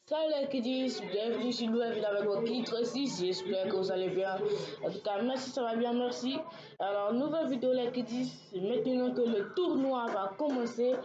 Salut les kiddies, bienvenue sur Nouvelle Ville avec vos Kid 36, j'espère que vous allez bien. En tout cas, merci, ça va bien, merci. Alors, nouvelle vidéo les kiddies, c'est maintenant que le tournoi va commencer.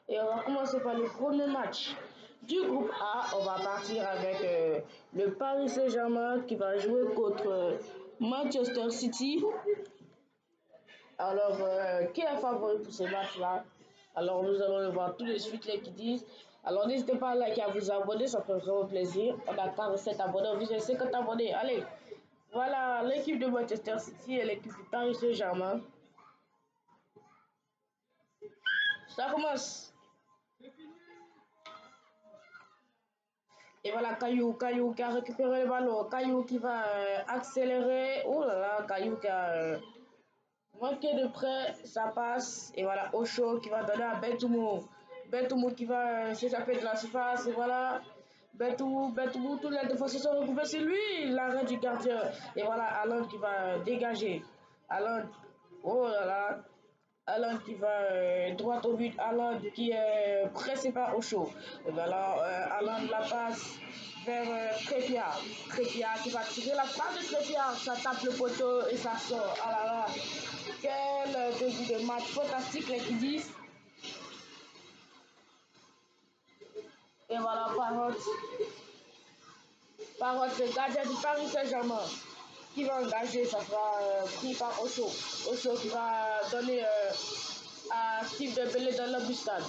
Et on va commencer par le premier match du groupe A. On va partir avec le Paris Saint-Germain qui va jouer contre Manchester City. Alors, qui est favori pour ce match-là? Alors, nous allons le voir tout de suite, les kiddies. Alors, n'hésitez pas à liker et à vous abonner, ça fait vraiment plaisir. On a 47 abonnés, on vise les 50 abonnés. Allez, voilà l'équipe de Manchester City et l'équipe du Paris Saint-Germain. Ça commence. Et voilà, Caillou qui a récupéré le ballon. Caillou qui va accélérer. Oh là là, Caillou qui a manqué de près, ça passe. Et voilà, Ocho qui va donner à Bentoumou. Bentoumou qui va s'échapper de la surface. Et voilà, Bentoumou, tous les défenseurs sont regroupés sur lui. L'arrêt du gardien. Et voilà, Alan qui va dégager. Alan, oh là là. Alan qui va droit au but. Alan qui est pressé par Ocho. Et voilà, Alan la passe vers Trépia. Trépia qui va tirer la frappe de Trépia. Ça tape le poteau et ça sort. Ah là là. Quel début de match fantastique, les kiddies. Et voilà, Parotte, le gardien du Paris Saint-Germain, qui va engager, ça sera pris par Ocho. Ocho qui va donner à Steve Dembélé dans l'embuscade.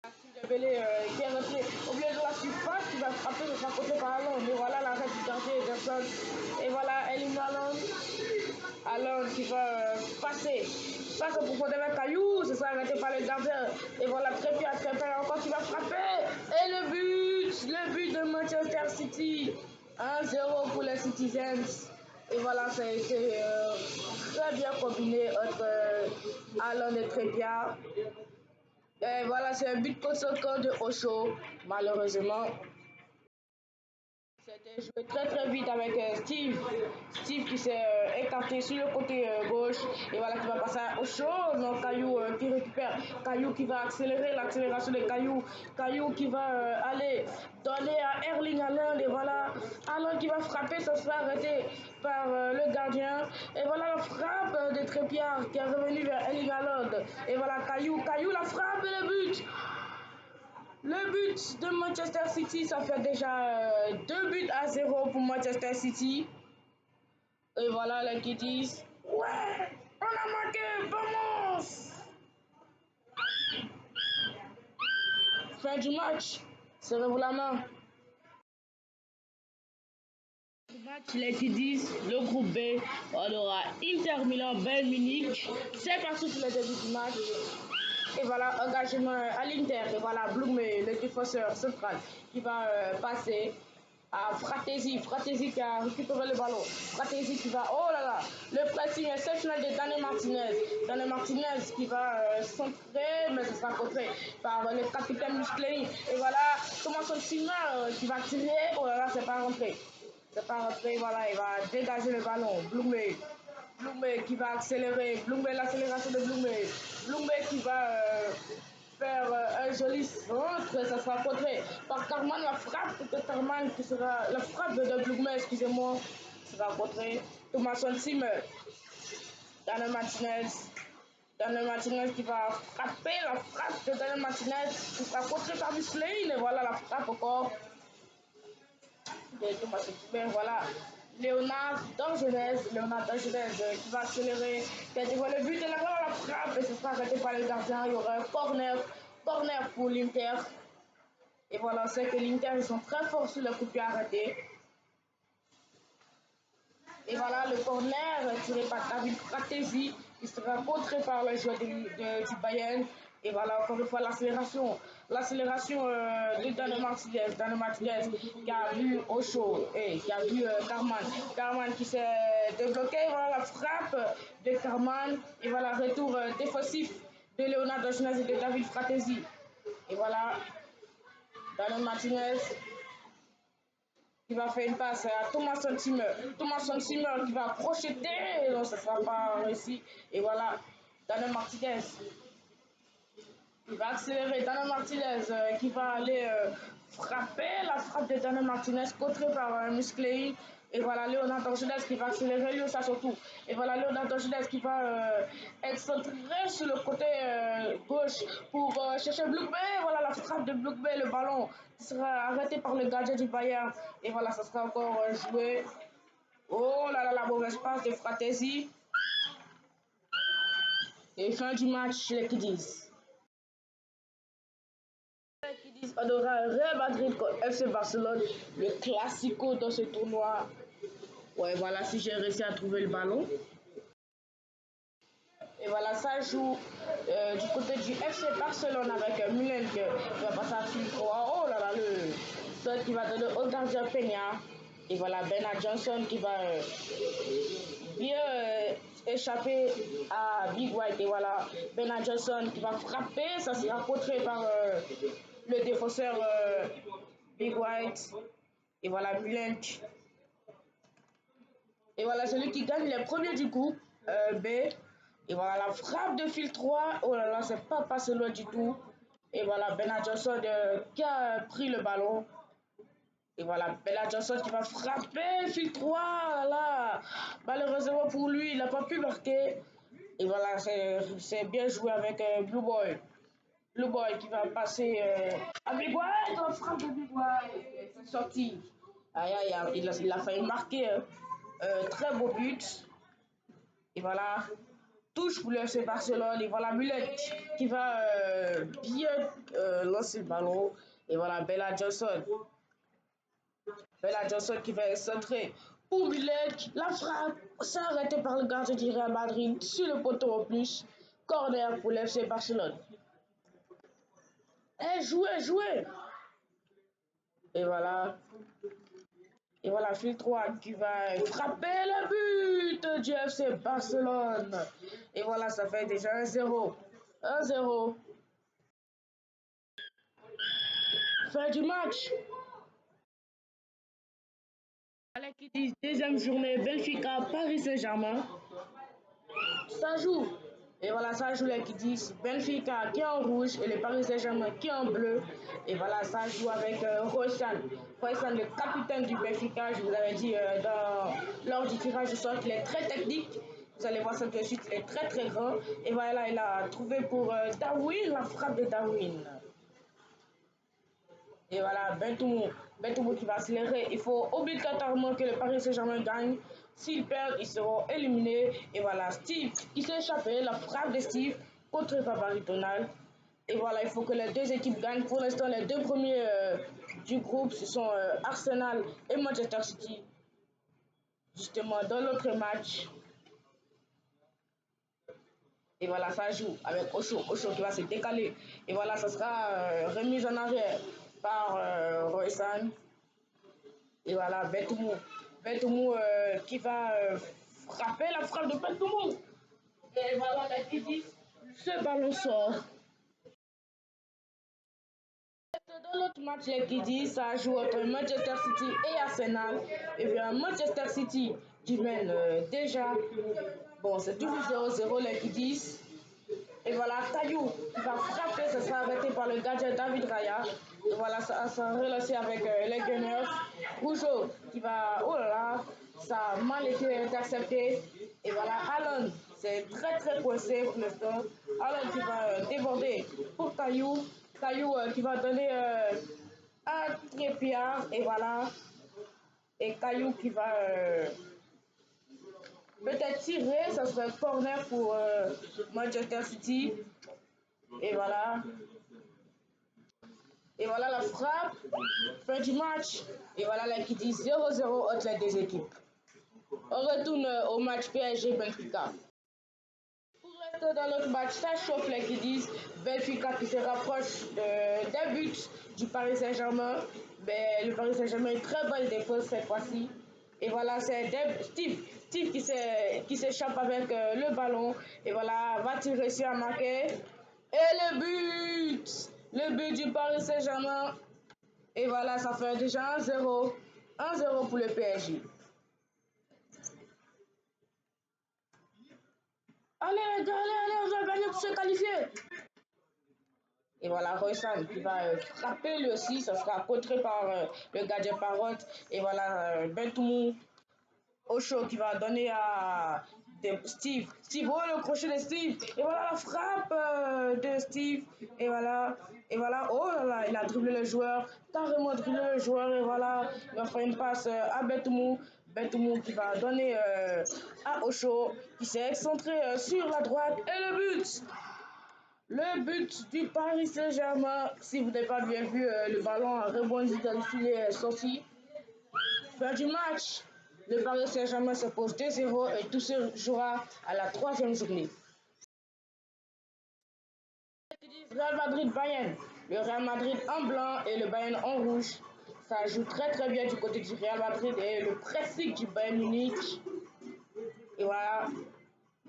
Steve Dembélé qui est rentré au milieu de la surface, qui va frapper, de sera côté par Allende. Et voilà l'arrêt du gardien Ederson. Et voilà Elim Allende qui va passer. Passe au profondeur vers Caillou, ce sera arrêté par le gardien. Et voilà Trépia encore qui va frapper. Et le but de Manchester City. 1-0 pour les Citizens. Et voilà, ça a été très bien combiné entre Allende et Trépia. Et voilà, c'est un but conséquent de Ocho, malheureusement. C'était joué très vite avec Steve. Steve qui s'est écarté sur le côté gauche. Et voilà qui va passer à Ocho. Non, Caillou qui récupère. Caillou qui va accélérer l'accélération de Caillou. Caillou qui va aller donner à Erling Haaland. Et voilà, Haaland qui va frapper. Ça sera arrêté par le gardien. Et voilà la frappe de Trépia qui est revenu vers Erling Haaland. Et voilà Caillou la frappe et le but. Le but de Manchester City, ça fait déjà 2 buts à 0 pour Manchester City. Et voilà les kiddies. Ouais, on a marqué, vamos! Fin du match, serrez-vous la main. Match, les kiddies, le groupe B, on aura Inter Milan, Bayern Munich. C'est parti pour le début du match. Et voilà, engagement à l'Inter. Et voilà, Blume, le défenseur central, qui va passer à Fratesi. Fratesi qui a récupéré le ballon. Fratesi qui va, oh là là, le pressing exceptionnel de Dani Martinez. Dani Martinez qui va centrer, mais ce sera contré par le capitaine Musclé. Et voilà, Thomas Simmer qui va tirer. Oh là là, c'est pas rentré. C'est pas rentré, voilà, il va dégager le ballon. Blume qui va accélérer. L'accélération de Blume qui va faire un joli centre. Ça sera contré par Carman. La frappe de Carman qui sera. La frappe de Blume, excusez-moi, sera contrée. Thomason Simmer. Daniel Martinez qui va frapper. La frappe de Daniel Martinez qui sera contrée par Musley. Et voilà la frappe encore. Voilà, Léonard Dangenez qui va accélérer, qui a dévoilé le but et la frappe et ce sera arrêté par le gardien. Il y aura un corner pour l'Inter. Et voilà, on sait que l'Inter ils sont très forts sur le coup de pied arrêté. Et voilà le corner tiré par David Fratesi qui sera contré par le joueur du Bayern. Et voilà encore une fois l'accélération de Dani Martinez qui a vu Ocho et qui a vu Carman qui s'est débloqué. Voilà la frappe de Carman et voilà retour défensif de Léonard Dangenez et de David Fratesi. Et voilà Dani Martinez qui va faire une passe à Thomason Simmer qui va crocheter, non, ça ne sera pas réussi. Et voilà, Daniel Martinez Il va accélérer Dana Martinez qui va aller frapper. La frappe de Dana Martinez contrée par Musclei. Et voilà Leonardo Ginés qui va accélérer lui ça surtout. Et voilà Leonardo Ginés qui va excentrer sur le côté gauche pour chercher Bloukbé. Voilà la frappe de Bloukbé, le ballon qui sera arrêté par le gardien du Bayern. Et voilà, ça sera encore joué. Oh là là, la mauvaise passe de Fratesi. Et fin du match, les Kiddies. Qui disent on aura Real Madrid contre FC Barcelone, le classico dans ce tournoi. Ouais, voilà, si j'ai réussi à trouver le ballon. Et voilà, ça joue du côté du FC Barcelone avec Müller qui va passer à fil 3. Oh là là, le seul qui va donner au gardien Peña. Et voilà, Bernard Johnson qui va bien échapper à Big White. Et voilà, Bernard Johnson qui va frapper. Ça sera contré par le défenseur Big White. Et voilà, Müller. Et voilà, celui qui gagne les premiers du groupe B. Et voilà, la frappe de fil 3. Oh là là, c'est pas passé loin du tout. Et voilà, Bernard Johnson qui a pris le ballon. Et voilà, Bernard Johnson qui va frapper fil 3. Là. Malheureusement pour lui, il n'a pas pu marquer. Et voilà, c'est bien joué avec Blue Boy. Blue Boy qui va passer à Big White. La frappe de Big White. C'est sorti. Aïe, aïe, il a failli marquer. Très beau but. Et voilà, touche pour le FC Barcelone. Et voilà, Mulet qui va bien lancer le ballon. Et voilà, Bella Johnson. Bella Johnson qui va centrer pour Mulet. La frappe, c'est arrêté par le gardien du Real Madrid sur le poteau en plus. Corner pour le FC Barcelone. Jouez, jouez. Et voilà. Et voilà, fil 3 qui va frapper le but du FC Barcelone. Et voilà, ça fait déjà 1-0. 1-0. Fin du match. Allez, qui dit deuxième journée, Benfica, Paris Saint-Germain. Ça joue. Et voilà, ça joue les qui disent Benfica qui est en rouge et le Paris Saint-Germain qui est en bleu. Et voilà, ça joue avec Royssan. Royssan, le capitaine du Benfica, je vous avais dit lors du tirage au sort qu'il est très technique. Vous allez voir ça tout de suite, il est très très grand. Et voilà, il a trouvé pour Darwin la frappe de Darwin. Et voilà, Bentoumou qui va accélérer. Il faut obligatoirement que le Paris Saint-Germain gagne. S'ils perdent, ils seront éliminés. Et voilà, Steve qui s'est échappé. La frappe de Steve contre Tonal. Et voilà, il faut que les deux équipes gagnent. Pour l'instant, les deux premiers du groupe, ce sont Arsenal et Manchester City. Justement, dans l'autre match. Et voilà, ça joue avec Osho. Osho qui va se décaler. Et voilà, ça sera remise en arrière par Royssan. Et voilà, Bentoumou. Bentoumou qui va frapper la frappe de Bentoumou. Et voilà, la Kidis, ce ballon sort. Dans l'autre match, les Kidis, ça joue entre Manchester City et Arsenal. Et bien, Manchester City qui mène déjà. Bon, c'est toujours 0-0, les Kidis. Et voilà, Caillou qui va frapper, ça sera arrêté par le gardien David Raya. Et voilà, ça sera relancé avec les Gunners. Rougeau qui va, oh là là, ça a mal été intercepté. Et voilà, Alan, c'est très très coincé pour l'instant. Alan qui va déborder pour Caillou. Caillou qui va donner un trépied. Et voilà, et Caillou qui va peut-être tirer, ça serait corner pour Manchester City. Et voilà. Et voilà la frappe. Fin du match. Et voilà là qui dit 0-0 entre les deux équipes. On retourne au match PSG Benfica. Pour rester dans l'autre match, ça chauffe les qui disent Benfica qui se rapproche des buts du Paris Saint-Germain. Mais le Paris Saint-Germain est très bonne défense cette fois-ci. Et voilà, c'est Steve qui s'échappe avec le ballon. Et voilà, va-t-il réussir à marquer? Et le but du Paris Saint-Germain. Et voilà, ça fait déjà 1-0. 1-0 pour le PSG. Allez les gars, allez, on doit gagner pour se qualifier. Et voilà, Royssan qui va frapper lui aussi, ça sera contré par le gardien Parotte. Et voilà, Bentoumou Ocho qui va donner à Steve. Steve, oh le crochet de Steve. Et voilà la frappe de Steve. Et voilà, oh là là, il a dribblé le joueur, carrément dribblé le joueur. Et voilà, il va faire une passe à Bentoumou. Bentoumou qui va donner à Ocho, qui s'est excentré sur la droite. Et le but du Paris Saint-Germain, si vous n'avez pas bien vu, le ballon a rebondi dans le filet sorti. Fin du match, le Paris Saint-Germain se pose 2-0 et tout se jouera à la troisième journée. Real Madrid-Bayern. Le Real Madrid en blanc et le Bayern en rouge. Ça joue très très bien du côté du Real Madrid et le pressing du Bayern Munich. Et voilà,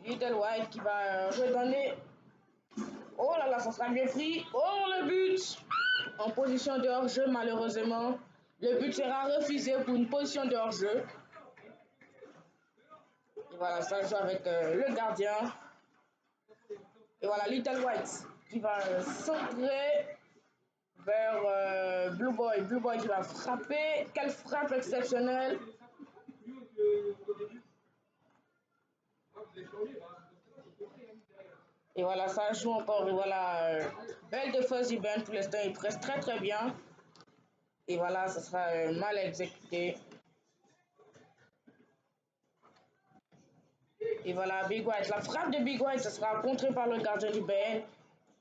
Little White qui va redonner. Oh là là, ça sera bien pris. Oh le but! En position de hors-jeu, malheureusement. Le but sera refusé pour une position de hors-jeu. Et voilà, ça joue avec le gardien. Et voilà, Little White qui va centrer vers Blue Boy. Blue Boy qui va frapper. Quelle frappe exceptionnelle! Et voilà, ça joue encore. Et voilà, belle défense du Ben pour l'instant. Il presse très très bien. Et voilà, ça sera mal exécuté. Et voilà, Big White. La frappe de Big White, ça sera contrée par le gardien du Bayern.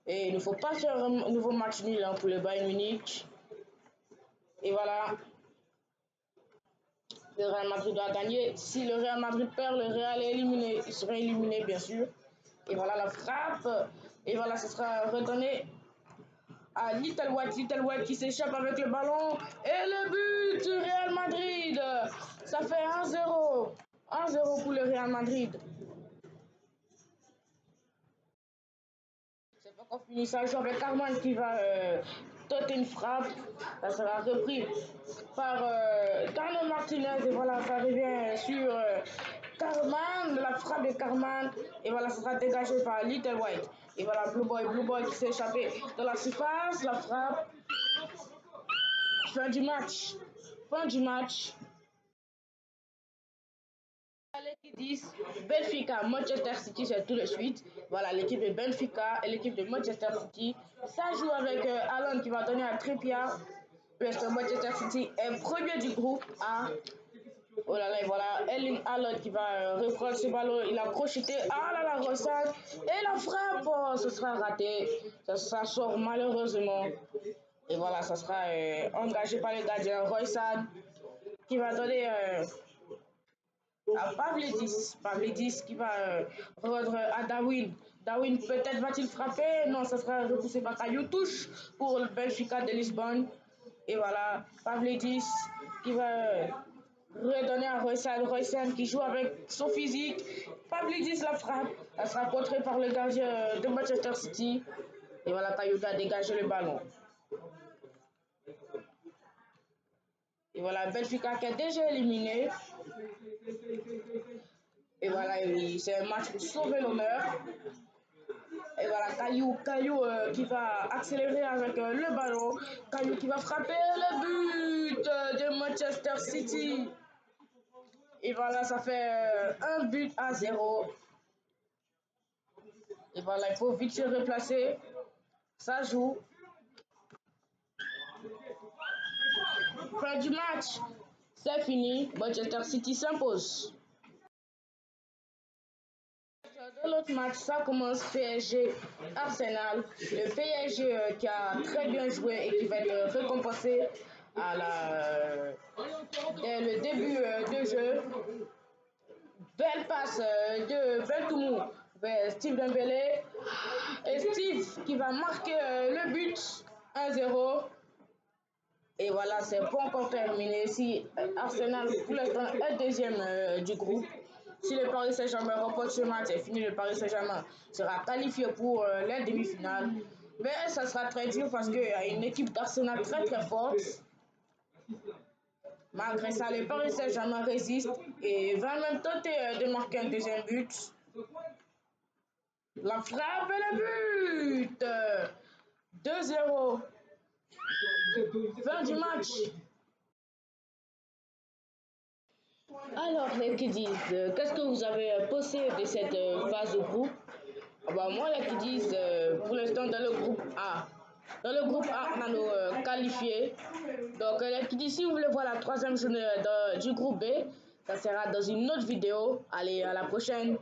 Et il ne faut pas faire un nouveau match nul pour le Bayern Munich. Et voilà, le Real Madrid doit gagner. Si le Real Madrid perd, le Real est éliminé. Il sera éliminé, bien sûr. Et voilà la frappe. Et voilà, ce sera redonné à Little White. Little White qui s'échappe avec le ballon. Et le but du Real Madrid. Ça fait 1-0. 1-0 pour le Real Madrid. C'est pas encore fini, ça joue avec Carman qui va tenter une frappe. Ça sera repris par Carlo Martinez. Et voilà, ça revient sur Carman, la frappe de Carman. Et voilà, ça sera dégagé par Little White. Et voilà, Blue Boy qui s'est échappé dans la surface. La frappe. Fin du match. Fin du match. L'équipe 10, Benfica, Manchester City, c'est tout de suite. Voilà, l'équipe de Benfica et l'équipe de Manchester City. Ça joue avec Alan qui va donner à Trippier. Parce que Manchester City est premier du groupe A. Oh là là, et voilà, Erling Haaland qui va reprendre ce ballon. Il a crocheté. Ah là là, Rossard. Et la frappe, oh, ce sera raté. Ça sort malheureusement. Et voilà, ça sera engagé par le gardien Royssan qui va donner à Pavlidis qui va rendre à Darwin. Darwin peut-être va-t-il frapper? Non, ça sera repoussé par Caillou. Touche pour le Benfica de Lisbonne. Et voilà, Pavlidis qui va redonner à Royssan qui joue avec son physique. Pavlidis la frappe. Elle sera contrée par le gardien de Manchester City. Et voilà, Caillou a dégagé le ballon. Et voilà, Benfica qui est déjà éliminé. Et voilà, c'est un match pour sauver l'honneur. Et voilà, Caillou qui va accélérer avec le ballon. Caillou qui va frapper le but de Manchester City. Et voilà, ça fait 1-0. Et voilà, il faut vite se replacer. Ça joue. Fin du match. C'est fini. Manchester City s'impose. Dans l'autre match, ça commence PSG Arsenal. Le PSG qui a très bien joué et qui va être récompensé dès le début de jeu. Belle passe de Bentoumou vers Steve Dembélé. Et Steve qui va marquer le but 1-0. Et voilà, c'est pas encore terminé. Si Arsenal, pour l'instant, est deuxième du groupe. Si le Paris Saint-Germain remporte ce match, c'est fini. Le Paris Saint-Germain sera qualifié pour les demi-finales. Mais ça sera très dur parce qu'il y a une équipe d'Arsenal très très forte. Malgré ça, le Paris Saint-Germain résiste et va même tenter de marquer un deuxième but. La frappe et le but 2-0. Fin du match. Alors, les kiddies, qu'est-ce que vous avez pensé de cette phase de groupe? Moi, les kiddies, pour l'instant, dans le groupe A. Dans le groupe A, on a nos qualifiés. Donc, les kiddies, si vous voulez voir la troisième journée du groupe B, ça sera dans une autre vidéo. Allez, à la prochaine.